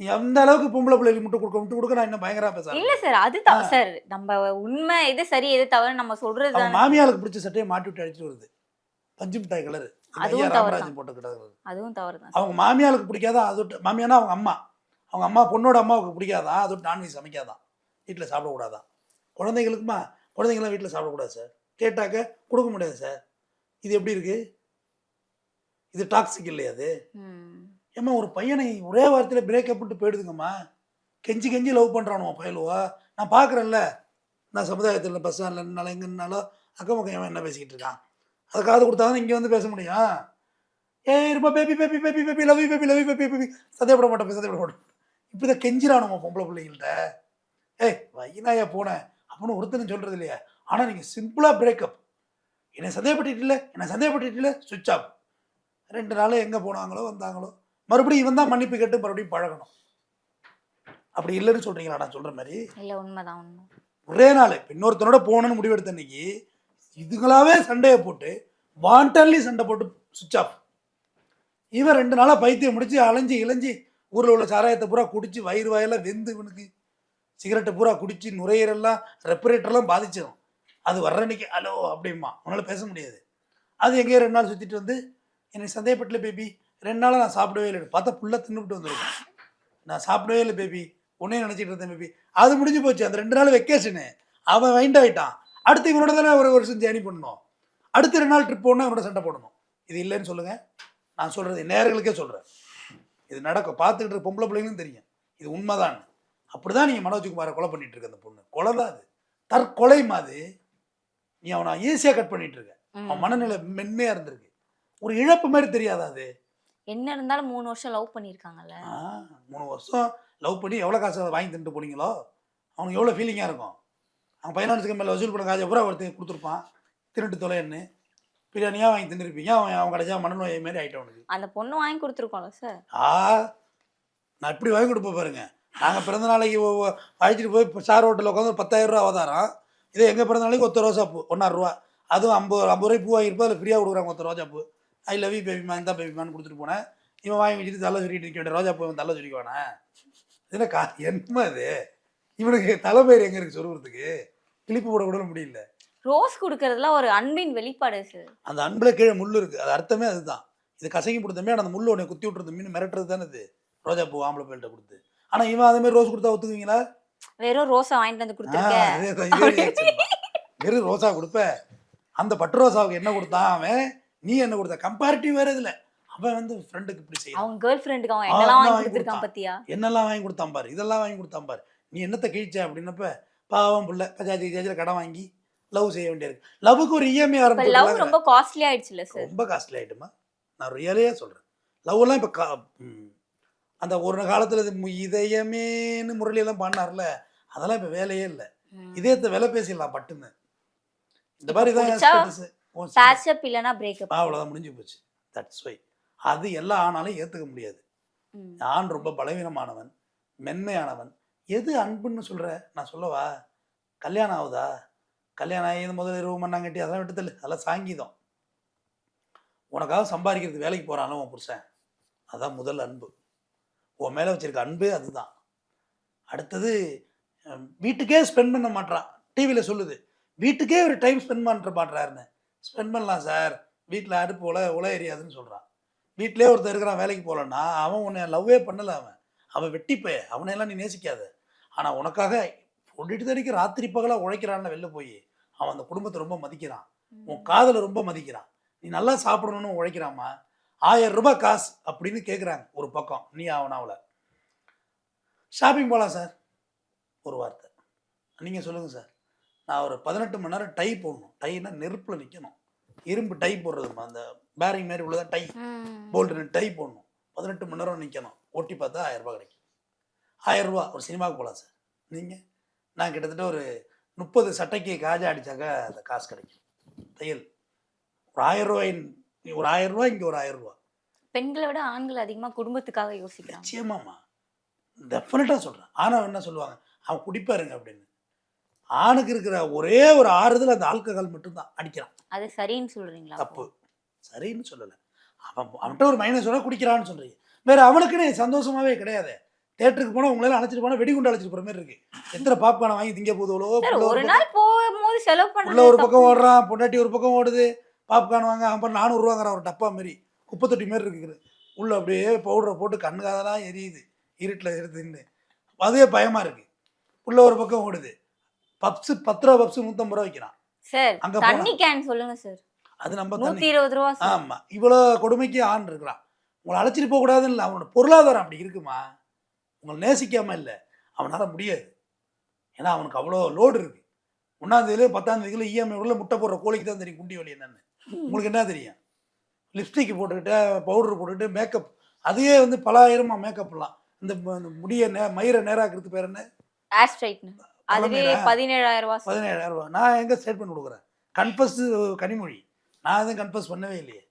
எந்த அளவுக்கு பொம்பளை பிள்ளைகளுக்கு முட்டு கொடுக்க நான் இன்னும் பயங்கரமா பேசுறேன். இல்ல சார், அது தவறு சார். நம்ம உண்மை எது சரி எது தவறு நம்ம சொல்றது தான். மாமியாளுக்கு பிடிச்ச சட்டையை மாட்டி விட்டு அடிச்சுட்டு வருது, பஞ்சு மிட்டாய் கலர். அதுவும் தவறு தான். போட்டு கிடக்குது, அதுவும் தவறு தான். அவங்க மாமியாளுக்கு பிடிக்காதா, அது மாமியானா அவங்க அம்மா பொண்ணோட அம்மாவுக்கு பிடிக்காதா, அது நான்வெஜ் சமைக்காதான், வீட்டில் சாப்பிடக்கூடாதான். குழந்தைங்களாம் வீட்டில் சாப்பிடக்கூடாது சார். கேட்டாக்க கொடுக்க முடியாது சார். இது எப்படி இருக்கு? இது டாக்ஸிக் இல்லையா? அது ஏம்மா ஒரு பையனை ஒரே வாரத்தில் பிரேக்கப் பண்ணிட்டு போயிடுதுங்கம்மா. கெஞ்சி லவ் பண்ணுறானுவா பயலுவா. நான் பார்க்குறேன்ல, நான் சமுதாயத்தில் பஸ் ஸ்டாண்டில் எங்கன்னாலும் அக்கம் பக்கம் என்ன பேசிக்கிட்டு இருக்கான். அதை காது கொடுத்தாதான் இங்கே வந்து பேச முடியும். ரொம்ப பேபி லவ் பேபி சந்தேகப்பட மாட்டேன். இப்படி தான் கெஞ்சிரானுமா பொம்பளை பிள்ளைங்கள்ட்ட. வைனாயா போனேன் அப்படின்னு ஒருத்தனும் சொல்கிறது இல்லையா. ஆனால் நீங்கள் சிம்பிளாக பிரேக்கப், என்னை சந்தேகப்பட்டு சுவிட்ச் ஆஃப். 2 நாள் எங்கே போனாங்களோ வந்தாங்களோ, மறுபடியும் இவன் தான் மன்னிப்பு கேட்டு மறுபடியும் பழகணும். அப்படி இல்லைன்னு சொல்றீங்களா? நான் சொல்ற மாதிரி இல்லை, உண்மைதான். ஒரே நாள் இன்னொருத்தனோட போகணும்னு முடிவெடுத்த அன்னைக்கு இதுங்களாவே சண்டையை போட்டு வாண்டன்லி சண்டை போட்டு சுவிட்ச் ஆஃப். இவன் 2 நாளாக பைத்தியம் முடிச்சு அலைஞ்சி இளைஞ்சி ஊரில் உள்ள சாராயத்தை பூரா குடிச்சு வயிறு வாயெல்லாம் வெந்து, இவனுக்கு சிகரெட்டை பூரா குடிச்சு நுரையீரல்லாம் ரெப்பரேட்டர்லாம் பாதிச்சிடும். அது வர்ற அன்னைக்கு ஹலோ அப்படிமா அவனால் பேச முடியாது. அது எங்கேயோ 2 நாள் சுற்றிட்டு வந்து என்னை சந்தேகப்பட்டல பேபி, 2 நாளாக நான் சாப்பிடவே இல்லை, பார்த்தா புள்ள தின்னுபிட்டு வந்துருக்கேன், நான் சாப்பிடவே இல்லை பேபி, உன்னையும் நினச்சிட்டு இருந்தேன் பேபி. அது முடிஞ்சு போச்சு. அந்த 2 நாள் வெக்கேஷனு அவன் மைண்ட் ஆகிட்டான். அடுத்து இவனோட தானே ஒரு வருஷம் ஜேர்னி பண்ணணும். அடுத்த 2 நாள் ட்ரிப் போடணும், இவனோட சண்டை போடணும். இது இல்லைன்னு சொல்லுங்கள். நான் சொல்கிறது நேயர்களுக்கே சொல்கிறேன், இது நடக்கும். பார்த்துக்கிட்டு இருக்க பொம்பளை பிள்ளைங்களும் தெரியும் இது உண்மைதான். அப்படி தான் நீங்கள் மனோஜ்குமாரை கொலை பண்ணிட்டு இருக்க. அந்த பொண்ணு கொலை தான் அது, தற்கொலை மாதிரி. நீ அவனை ஈஸியாக கட் பண்ணிட்டு இருக்க. அவன் மனநிலை மென்மையாக இருந்திருக்கு. ஒரு இழப்பு மாதிரி தெரியாதா அது? என்ன இருந்தாலும் 3 வருஷம் லவ் பண்ணியிருக்காங்கல்ல. 3 வருஷம் லவ் பண்ணி எவ்வளோ காசு வாங்கி தின்ட்டு போனீங்களோ அவனுக்கு எவ்வளோ ஃபீலிங்காக இருக்கும். அவன் 15 மேலே வசூல் பண்ண காசை பூரா ஒருத்தர் கொடுத்துருப்பான், திருட்டு தொலைன்னு பிரியாணியாக வாங்கி தின்னுருப்பீங்க. அவன் கடைசியாக மனநோயை மாரி ஆகிட்டவனுக்கு. அந்த பொண்ணு வாங்கி கொடுத்துருக்கோம்ல சார். நான் இப்படி வாங்கி கொடுப்பேன் பாருங்க. நாங்கள் பிறந்த நாளைக்கு அழைச்சிட்டு போய் ஸ்டார் ஹோட்டலில் உட்காந்து 10,000 ரூபா அவதாரம். இதே எங்கள் பிறந்த நாளைக்கு 1 ரோசாப்பூ 1.5 ரூபா, அதுவும் 50 ரூபாய் பூ வாங்கியிருப்போம். அதில் ஃப்ரீயாக கொடுக்குறாங்க 1 ரோஜாப்பூ. ஐ லவ் யூ பேபிமா, இந்த பேபிமான்னு கொடுத்துட்டு போனேன். இவன் வாங்கி வச்சுட்டு தலை சொல்லிட்டு இருக்க வேண்டிய ரோஜாப்பூ இவன் தலை சொல்லிக்குவானே. இதுனா என்ன இது? இவனுக்கு தலைமையர் எங்கே இருக்குது சொல்லுறதுக்கு? கிளிப்பு போட கூட முடியல. ரோஸ் கொடுக்கறதுலாம் ஒரு அன்பின் வெளிப்பாடு சார். அந்த அன்பில் கீழே முள் இருக்குது, அது அர்த்தமே அதுதான். இது கசங்கி கொடுத்தமே அந்த முள்ளு உடனே குத்தி விட்டுறது மீன் மிரட்டுறது தானே இது, ரோஜாப்பூ ஆம்பளை பிள்ளைகிட்ட கொடுத்து. ஆனால் இவன் அதேமாதிரி ரோஸ் கொடுத்தா ஒத்துக்குவீங்களா? வெறும் ரோஸா வாங்கிட்டு வந்து கொடுத்துருக்கேன். வெறும் ரோசா கொடுப்பேன். அந்த பட்டு ரோசாவுக்கு என்ன கொடுத்தான் அவன், நீ என்ன கொடுத்த? கம்பேரிட்டிவ் வேறு இதில். அவன் வந்து ஃப்ரெண்டுக்கு இப்படி செய்ய, அவன் கேர்ள் ஃப்ரெண்டுக்கு அவன் என்னெல்லாம் வாங்கி கொடுத்துருக்கான் பத்தியா? என்னெல்லாம் வாங்கி கொடுத்தான் பாரு, இதெல்லாம் வாங்கி கொடுத்தான் பாரு. நீ என்னத்தை கிழிச்ச அப்படின்னப்ப பாவம் புள்ள பஜாஜி கடன் வாங்கி லவ் செய்ய வேண்டியிருக்கு. லவ்வுக்கு ஒரு இஎம்ஐ ஆரம்பிச்சு. லவ் ரொம்ப காஸ்ட்லி ஆயிடுச்சுல சார். ரொம்ப காஸ்ட்லி ஆயிட்டுமா, நான் ரியலையே சொல்றேன். லவ்லாம் இப்போ அந்த ஒரு காலத்துல இதயமேன்னு முரளியெல்லாம் பாடினார்ல, அதெல்லாம் இப்போ வேலையே இல்லை. இதயத்தை விலை பேசிடலாம் பட்டுன்னு. இந்த மாதிரி தான் பேட்சப் இல்லனா பிரேக்கப், அவ்வளவுதான், முடிஞ்சு போச்சு. That's why. அது எல்லா ஆணாலும் ஏத்துக்க முடியாது. ஆண் ரொம்ப பலவீனமானவன், மென்மையானவன். எது அன்புன்னு சொல்ற? நான் சொல்லவா? கல்யாணம் ஆகுதா, கல்யாணம் ஆகி முதல்ல 20 மணி நேரம் கட்டி அதெல்லாம் விட்டு தள்ளு, அதெல்லாம் சாங்கிதம். உனக்காக சம்பாதிக்கிறது வேலைக்கு போறானோ உன் புருஷன், அதான் முதல் அன்பு. உன் மேலே வச்சிருக்க அன்பு அதுதான். அடுத்தது வீட்டுக்கே ஸ்பெண்ட் பண்ண மாட்டான். டிவியில் சொல்லுது வீட்டுக்கே ஒரு டைம் ஸ்பெண்ட் பண்ணுற மாட்டாருன்னு. ஸ்பெண்ட் பண்ணலாம் சார், வீட்டில் அடுப்பு உல எரியாதுன்னு சொல்கிறான். வீட்டிலே ஒருத்தர் இருக்கிறான் வேலைக்கு போகலன்னா அவன் உன்னை லவ்வே பண்ணலை. அவன் வெட்டிப்பே, அவனையெல்லாம் நீ நேசிக்காத. ஆனால் உனக்காக சொல்லிட்டு தடிக்க ராத்திரி பகலாக உழைக்கிறான்னு வெளில போய் அவன் அந்த குடும்பத்தை ரொம்ப மதிக்கிறான், உன் காதலை ரொம்ப மதிக்கிறான். நீ நல்லா சாப்பிடணும்னு உழைக்கிறாமா. 1000 ரூபாய் காசு அப்படின்னு கேட்குறாங்க ஒரு பக்கம். நீ அவனாவில் ஷாப்பிங் போகலாம் சார், ஒரு வார்த்தை நீங்கள் சொல்லுங்கள் சார். நான் ஒரு 18 மணி நேரம் டை போடணும். டைனா நெருப்பில் நிற்கணும், இரும்பு டை போடுறதுமா, அந்த பேரிங் மாதிரி உள்ளதான் டை, போல்டு டை போடணும். 18 மணி நேரம் நிற்கணும். ஓட்டி பார்த்தா 1000 ரூபாய் கிடைக்கும். 1000 ரூபா ஒரு சினிமாவுக்கு போகலாம் சார். நீங்கள் நான் கிட்டத்தட்ட ஒரு 30 சட்டைக்கு காஜா அடித்தாக்கா அந்த காசு கிடைக்கும். தையல் ஒரு 1000 ரூபாய், ஒரு 1000 ரூபாய், இங்கே ஒரு 1000 ரூபா. பெண்களை விட ஆண்கள் அதிகமாக குடும்பத்துக்காக யோசிக்கிறாங்க. நிச்சயமாம்மா, டெஃபினட்டாக சொல்கிறேன். ஆனால் என்ன சொல்லுவாங்க, அவன் குடிப்பாருங்க அப்படின்னு. ஆணுக்கு இருக்கிற ஒரே ஒரு ஆறுதல் அந்த ஆல்கஹால் மட்டும்தான். அடிக்கிறான், அது சரின்னு சொல்கிறீங்களா? தப்பு, சரின்னு சொல்லலை. அவன்கிட்ட ஒரு மைனஸ் சொல்ல குடிக்கிறான்னு சொல்கிறீங்க. வேறு அவனுக்குன்னு சந்தோஷமாகவே கிடையாது. தேட்டருக்கு போனால் உங்களால அழைச்சிட்டு போனால் வெடிகுண்டு அழைச்சிட்டு போகிற மாதிரி இருக்கு. எத்தனை பாப்கார்னை வாங்கி திங்க போதுவளோ. ஒரு நாள் போகும்போது செலவு பண்ண ஒரு பக்கம் ஓடுறான், பொண்டாட்டி ஒரு பக்கம் ஓடுது, பாப்கார்ன் வாங்க அவன் 400 ரூபாங்கிறான். ஒரு டப்பா மாரி குப்பைத்தொட்டி மாரி இருக்குது. உள்ளே அப்படியே பவுடரை போட்டு கண்ணுக்காதெல்லாம் எரியுது, இருட்டில் எரியுதுன்னு. அதுவே பயமாக இருக்குது. உள்ள ஒரு பக்கம் ஓடுது. பப்ஸு 10 ரூபா பப்ஸு 150 ரூபா வைக்கிறான் சார். அங்கே தண்ணி கேன் சொல்லுங்க சார், அது நம்ம 120 ரூபா. ஆமாம், இவ்வளோ கொடுமைக்கு ஆண் இருக்கிறான். உங்களை அழைச்சிட்டு போகக்கூடாதுன்னு இல்லை, அவனோட பொருளாதாரம் அப்படி இருக்குமா. உங்களை நேசிக்காமல் இல்லை, அவனால் முடியாது. ஏன்னா அவனுக்கு அவ்வளோ லோடு இருக்குது. 1ஆம் தேதியில 10ஆம் தேதிக்குள்ள இஎம்ஐ உள்ள முட்டை போடுற கோழிக்கு தான் தெரியும் குண்டி வலி என்னென்னு. உங்களுக்கு என்ன தெரியும்? லிப்ஸ்டிக் போட்டுக்கிட்டு பவுடர் போட்டுக்கிட்டு மேக்கப், அதையே வந்து பல ஆயிரமா மேக்கப்லாம். இந்த முடிய மயிரை நேராக்கிறதுக்கு பேர் என்ன? அதுவே 17,000 ரூபா. 17,000 ரூபா. நான் எங்கே ஸ்டேட்மெண்ட் கொடுக்குறேன்? கன்ஃபஸ் கனிமொழி, நான் எதுவும் கன்ஃபஸ் பண்ணவே இல்லையே.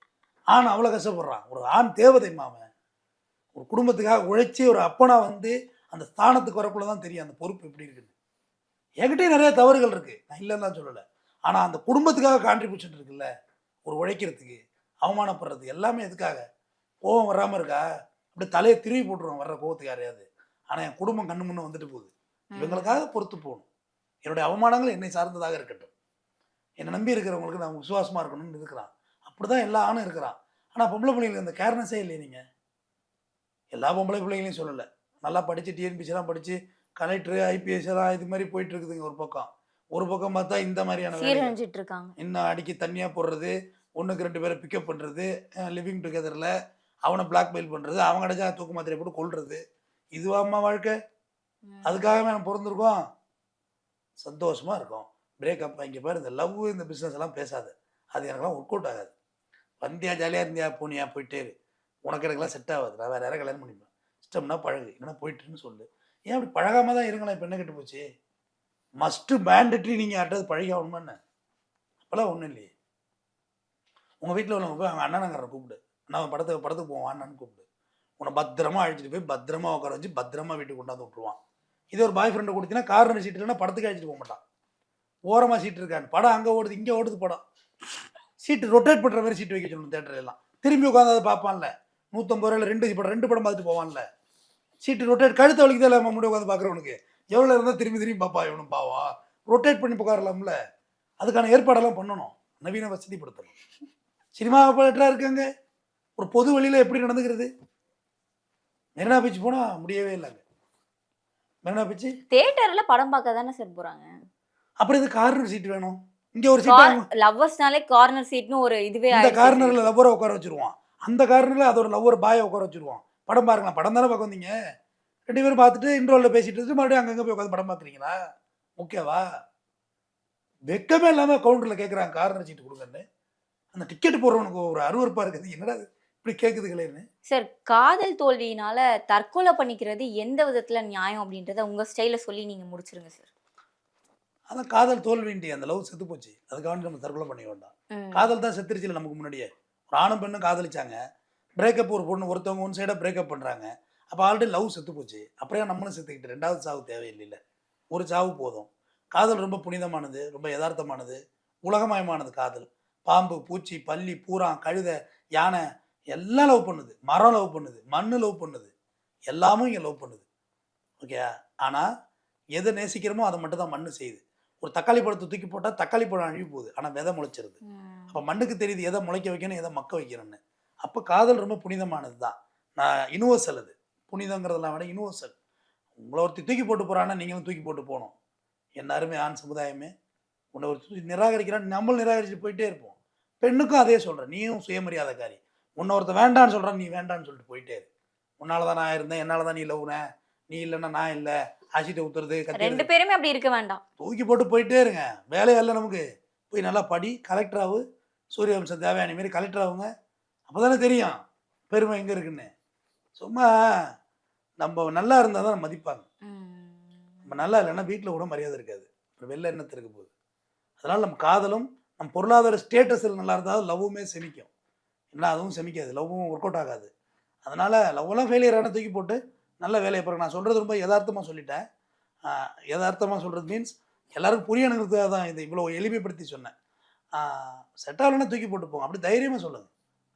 ஆண் அவ்வளோ கஷ்டப்படுறான். ஒரு ஆண் தேவதை மாமன். ஒரு குடும்பத்துக்காக உழைச்சி ஒரு அப்பனா வந்து அந்த ஸ்தானத்துக்கு வரக்குள்ள தான் தெரியும் அந்த பொறுப்பு எப்படி இருக்குன்னு. என்கிட்டயும் நிறைய தவறுகள் இருக்குது, நான் இல்லைன்னு தான் சொல்லலை. ஆனால் அந்த குடும்பத்துக்காக கான்ட்ரிபியூஷன் இருக்குல்ல, ஒரு உழைக்கிறதுக்கு, அவமானப்படுறதுக்கு, எல்லாமே எதுக்காக? கோவம் வராமல் இருக்கா? அப்படி தலையை திரும்பி போட்டுருவோம் வர்ற கோவத்துக்கு யாரையாவது. ஆனால் என் குடும்பம் கண்ணு முன்னே வந்துட்டு போகுது, இவங்களுக்காக பொறுத்து போகணும். என்னுடைய அவமானங்கள் என்னை சார்ந்ததாக இருக்கட்டும், என்னை நம்பி இருக்கிறவங்களுக்கு நான் விசுவாசமாக இருக்கணும்னு இருக்கிறான். அப்படி தான் எல்லா ஆணும் இருக்கிறான். ஆனால் பொம்பளை பிள்ளைங்களுக்கு அந்த கேர்னஸே இல்லை. நீங்கள் எல்லா பொம்பளை பிள்ளைங்களையும் சொல்லலை, நல்லா படித்து டிஎன்பிசிலாம் படித்து கலெக்டரு ஐபிஎஸ் எல்லாம் இது மாதிரி போயிட்டு இருக்குதுங்க ஒரு பக்கம். ஒரு பக்கம் பார்த்தா இந்த மாதிரியான சீரழிஞ்சிட்டு இருக்காங்க. இன்னும் அடிக்கி தண்ணியாக போடுறது, ஒன்றுக்கு 2 பேரை பிக்கப் பண்ணுறது, லிவிங் டுகெதரில் அவனை பிளாக்மெயில் பண்ணுறது, அவன் கிடைச்சா தூக்கு மாத்திரை போட்டு கொல்றது, இதுவாம்மா வாழ்க்கை? அதுக்காகவே நம்ம பிறந்திருக்கோம்? சந்தோஷமாக இருக்கும். பிரேக்கப் இங்கே பாரு, இந்த லவ் இந்த பிஸ்னஸ் எல்லாம் பேசாத, அது எனக்குலாம் ஒர்க் அவுட் ஆகாது. வந்தியா ஜாலியாக இருந்தியா போனியா போயிட்டே இரு, உனக்கு எனக்குலாம் செட் ஆகாது, நான் வேறு யாராவது கல்யாணம் பண்ணிப்பேன், இஷ்டம்னா பழகு, இல்லைன்னா போயிட்டுன்னு சொல்லு. ஏன் அப்படி பழகாமல் தான் இருங்களேன்? இப்போ என்ன கெட்டு போச்சு? மஸ்ட்டு மேண்டட்ரி நீங்கள் யார்ட்டாவது பழகி ஆகணுமான்னு? அப்போல்லாம் ஒன்றும் இல்லையே. உங்கள் வீட்டில் உள்ளவங்க போய் அவங்க அண்ணனங்கிறத கூப்பிடு, நான் படத்துக்கு போவோம் அண்ணன்னு கூப்பிடு, உன்னை பத்திரமா அழைச்சிட்டு போய் பத்திரமா உட்கார வச்சு பத்திரமா வீட்டுக்கு கொண்டாந்து விட்டுருவான். இதே ஒரு பாய் ஃப்ரெண்டை கொடுத்தீங்கன்னா கார்னர் சீட் இல்லைன்னா படத்துக்கு அழைச்சிட்டு போக மாட்டான். ஓரமாக சீட் இருக்கான்னு, படம் அங்கே ஓடுது இங்கே ஓடுது படம், சீட்டு ரொட்டேட் பண்ணுற மாதிரி சீட்டு வைக்க சொல்லணும் தேட்டர் எல்லாம். திரும்பி உட்காந்து அதை பார்ப்பான்ல, 150 ரூபாயில் 2 படம் பார்த்துட்டு போவான்ல. சீட்டு ரொட்டேட், கழுத்தை வலிக்குதா இல்லை முன்னாடி உட்காந்து பார்க்குறவனுக்கு? எவ்வளோ இருந்தால் திரும்பி பாப்பா இவனும் பாவா, ரொட்டேட் பண்ணி உட்காரலாம்ல. அதுக்கான ஏற்பாடெல்லாம் பண்ணணும், நவீன வசதிப்படுத்தணும். சினிமா ஆப்ரேட்டராக இருக்காங்க, ஒரு பொது வழியில் எப்படி நடந்துக்கிறது? மெரினா பீச் போனால் முடியவே இல்லைங்க. மெரினா பீச் தியேட்டர்ல படம் பார்க்க தானே சார் போறாங்க. அப்புறம் இது கார்னர் சீட் வேணும். இங்கே ஒரு சீட், லவ்வர்ஸ்னாலே கார்னர் சீட்னு ஒரு இதுவே இந்த கார்னரில் லவ்வரை உட்கார வச்சிருவான், அந்த கார்னரில் அதோட லவ்வர் பாயை உட்கார வச்சிருவான். படம் பாருங்களா, படம் தானே பார்க்க வந்தீங்க, 2 பேரும் பார்த்துட்டு இன்ட்ரோலில் பேசிட்டு இருந்து மறுபடியும் அங்கங்கே போய் உட்காந்து படம் பார்க்குறீங்களா? ஓகேவா? வெக்கமே இல்லாமல் கவுண்டரில் கேட்குறாங்க கார்னர் சீட்டு கொடுங்கன்னு. அந்த டிக்கெட் போடுறவனுக்கு ஒரு அருவருப்பாக இருக்குது, என்னடா இப்படி கேட்குதுங்களேன்னு. சார், காதல் தோல்வியினால தற்கொலை பண்ணிக்கிறது எந்த விதத்துல நியாயம் அப்படின்றத உங்க ஸ்டைல சொல்லி நீங்க முடிச்சிருங்க சார். அதான் காதல் தோல்வின்டி, அந்த லவ் செத்து போச்சு, அதுக்காக நம்ம தற்கொலை பண்ணிக்க வேண்டாம். காதல் தான் செத்துருச்சு நமக்கு முன்னாடியே. ஒரு ஆணும் பெண்ணும் காதலிச்சாங்க, பிரேக்கப், ஒரு பொண்ணு ஒருத்தவங்க ஒன் சைடாக பிரேக்கப் பண்ணுறாங்க, அப்போ ஆல்ரெடி லவ் செத்து போச்சு, அப்புறம் நம்மளும் செத்துக்கிட்டு 2வது சாவு தேவையில்லை, ஒரு சாவு போதும். காதல் ரொம்ப புனிதமானது, ரொம்ப யதார்த்தமானது, உலகமயமானது. காதல் பாம்பு, பூச்சி, பல்லி, பூரா, கழுதை, யானை எல்லாம் லவ் பண்ணுது, மரம் லவ் பண்ணுது, மண்ணு லவ் பண்ணுது, எல்லாமும் இங்கே லவ் பண்ணுது. ஓகே, ஆனால் எதை நேசிக்கிறோமோ அதை மட்டும் தான் மண்ணு செய்யுது. ஒரு தக்காளி பழத்தை தூக்கி போட்டால் தக்காளி பழம் அழிவு போகுது, ஆனால் விதை முளைச்சிருது. அப்போ மண்ணுக்கு தெரியுது எதை முளைக்க வைக்கணும் எதை மக்க வைக்கணும்னு. அப்போ காதல் ரொம்ப புனிதமானது தான். நான் யூனிவர்சல், அது புனிதங்கிறதெல்லாம் விட யூனிவர்சல். உங்களை ஒருத்தி தூக்கி போட்டு போகிறான்னா நீங்களும் தூக்கி போட்டு போகணும். எல்லாருமே ஆண் சமுதாயமே உன்னை ஒரு நிராகரிக்கிறான்னு நம்மளும் நிராகரிச்சுட்டு போயிட்டே இருப்போம். பெண்ணுக்கும் அதே சொல்கிறேன், நீயும் சுயமரியாதைக்காரி. உன்னை ஒருத்த வேண்டான்னு சொல்கிறான், நீ வேண்டான்னு சொல்லிட்டு போயிட்டே இரு. உன்னால தான் நான் இருந்தேன், என்னால் தான் நீ லவ்ன, நீ இல்லைன்னா நான் இல்லை, ஆசிட்ட ஊத்துறது, 2 பேருமே அப்படி இருக்க வேண்டாம், தூக்கி போட்டு போயிட்டே இருங்க. வேலையே இல்லை நமக்கு. போய் நல்லா படி, கலெக்டர் ஆகு, சூரியவம்சம் தேவையான மாரி கலெக்டர் ஆகுங்க. அப்போ தானே தெரியும் பெருமை எங்கே இருக்குன்னு. சும்மா நம்ம நல்லா இருந்தால் தான் மதிப்பாங்க. நம்ம நல்லா இல்லைன்னா வீட்டில் கூட மரியாதை இருக்காது, அப்புறம் வெளில என்னத்து இருக்க போகுது. அதனால் நம்ம காதலும் நம்ம பொருளாதார ஸ்டேட்டஸில் நல்லா இருந்தால் லவ்வுமே செமிக்கும், இல்லை அதுவும் செமிக்காது, லவ்வும் ஒர்க் அவுட் ஆகாது. அதனால் லவ்வெல்லாம் ஃபெயிலியரான தூக்கி போட்டு நல்ல வேலையை பாருங்க. நான் சொல்கிறது ரொம்ப யதார்த்தமாக சொல்லிட்டேன். யதார்த்தமாக சொல்கிறது மீன்ஸ் எல்லாருக்கும் புரியணுங்கிறதுக்காக தான் இதை இவ்வளோ எளிமைப்படுத்தி சொன்னேன். செட் ஆகலைன்னா தூக்கி போட்டு போங்க, அப்படி தைரியமாக சொல்லுங்கள்.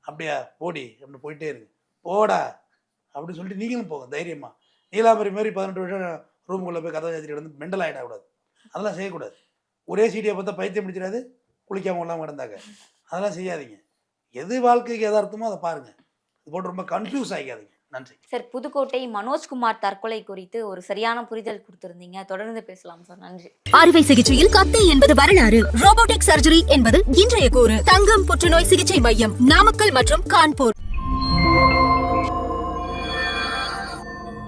அப்படியா போடி அப்படி போயிட்டே இருங்க, போடா அப்படின்னு சொல்லிட்டு நீங்களும் போங்க தைரியமாக. நீலாம்பரி மாதிரி 18 வருஷம் ரூமுக்குள்ளே போய் கதை சாத்திட்டு வந்து மெண்டல் ஆகிடக்கூடாது, அதெல்லாம் செய்யக்கூடாது. ஒரே சீடியை பார்த்தா பைத்தியம் பிடிச்சிடாது, குளிக்காமல் இல்லாமல் கிடந்தாங்க, அதெல்லாம் செய்யாதீங்க. எது வாழ்க்கைக்கு யதார்த்தமோ அதை பாருங்கள், இது போட்டு ரொம்ப கன்ஃபியூஸ் ஆகிக்காதீங்க. நன்றி சார். புதுக்கோட்டை மனோஜ்குமார் தற்கொலை குறித்து ஒரு சரியான புரிதல் கொடுத்திருந்தீங்க, தொடர்ந்து பேசலாம் சார். நன்றி. அறுவை சிகிச்சையில் கத்தை என்பது வரலாறு, ரோபோட்டிக் சர்ஜரி என்பது இன்றைய கூறு. தங்கம் புற்றுநோய் சிகிச்சை மையம், நாமக்கல் மற்றும் கான்பூர்.